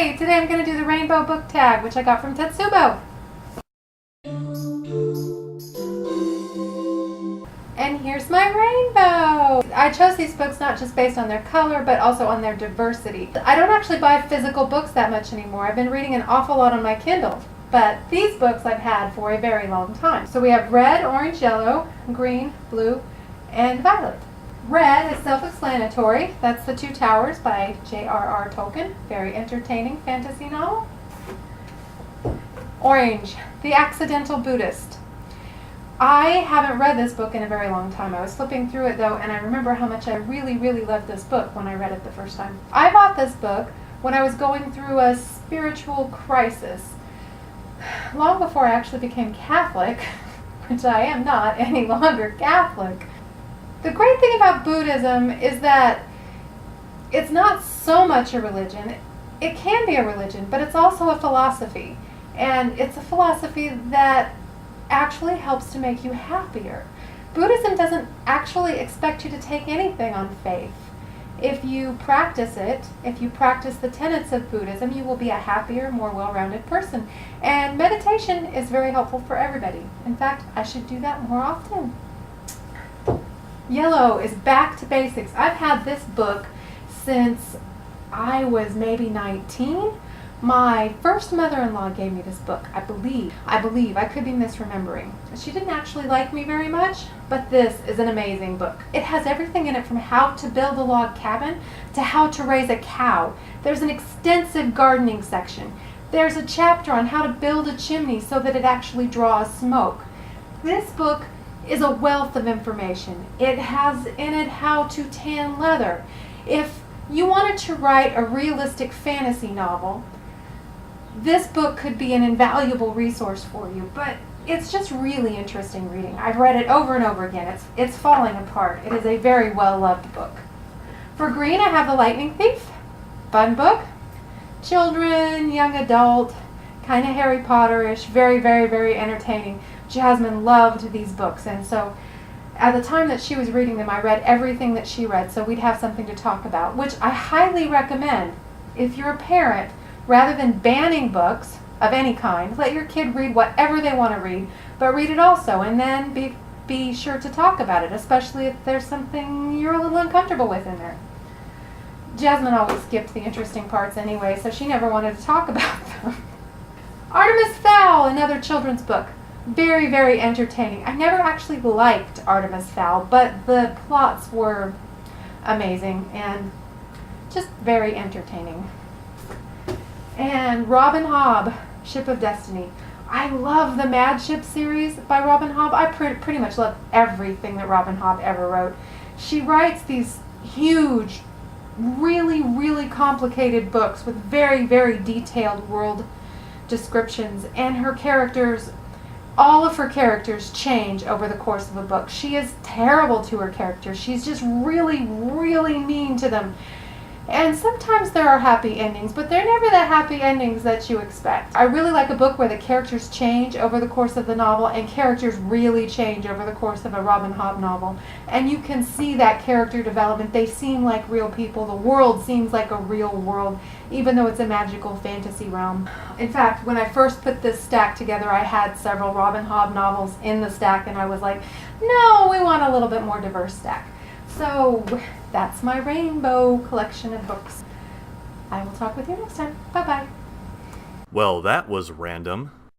Hey, today I'm going to do the rainbow book tag, which I got from Tetsubo. And here's my rainbow! I chose these books not just based on their color, but also on their diversity. I don't actually buy physical books that much anymore. I've been reading an awful lot on my Kindle. But these books I've had for a very long time. So we have red, orange, yellow, green, blue, and violet. Red is self-explanatory. That's The Two Towers by J.R.R. Tolkien. Very entertaining fantasy novel. Orange, The Accidental Buddhist. I haven't read this book in a very long time. I was flipping through it though, and I remember how much I really, really loved this book when I read it the first time. I bought this book when I was going through a spiritual crisis. Long before I actually became Catholic, which I am not any longer Catholic. The great thing about Buddhism is that it's not so much a religion. It can be a religion, but it's also a philosophy. And it's a philosophy that actually helps to make you happier. Buddhism doesn't actually expect you to take anything on faith. If you practice it, if you practice the tenets of Buddhism, you will be a happier, more well-rounded person. And meditation is very helpful for everybody. In fact, I should do that more often. Yellow is Back to Basics. I've had this book since I was maybe 19. My first mother-in-law gave me this book, I believe. I could be misremembering. She didn't actually like me very much, but this is an amazing book. It has everything in it from how to build a log cabin to how to raise a cow. There's an extensive gardening section. There's a chapter on how to build a chimney so that it actually draws smoke. This book is a wealth of information. It has in it how to tan leather. If you wanted to write a realistic fantasy novel, this book could be an invaluable resource for you, but it's just really interesting reading. I've read it over and over again. It's falling apart. It is a very well-loved book. For green, I have The Lightning Thief. Fun book. Children, young adult, kind of Harry Potter-ish, very, very, very entertaining. Jasmine loved these books, and so at the time that she was reading them, I read everything that she read, so we'd have something to talk about, which I highly recommend. If you're a parent, rather than banning books of any kind, let your kid read whatever they want to read, but read it also, and then be sure to talk about it, especially if there's something you're a little uncomfortable with in there. Jasmine always skipped the interesting parts anyway, so she never wanted to talk about them. Artemis Fowl, another children's book. Very, very entertaining. I never actually liked Artemis Fowl, but the plots were amazing and just very entertaining. And Robin Hobb, Ship of Destiny. I love the Mad Ship series by Robin Hobb. I pretty much love everything that Robin Hobb ever wrote. She writes these huge, really, really complicated books with very, very detailed world descriptions, and her characters, all of her characters change over the course of a book. She is terrible to her characters. She's just really, really mean to them. And sometimes there are happy endings, but they're never the happy endings that you expect. I really like a book where the characters change over the course of the novel, and characters really change over the course of a Robin Hobb novel. And you can see that character development. They seem like real people. The world seems like a real world, even though it's a magical fantasy realm. In fact, when I first put this stack together, I had several Robin Hobb novels in the stack, and I was like, no, we want a little bit more diverse stack. So that's my rainbow collection of books. I will talk with you next time. Bye-bye. Well, that was random.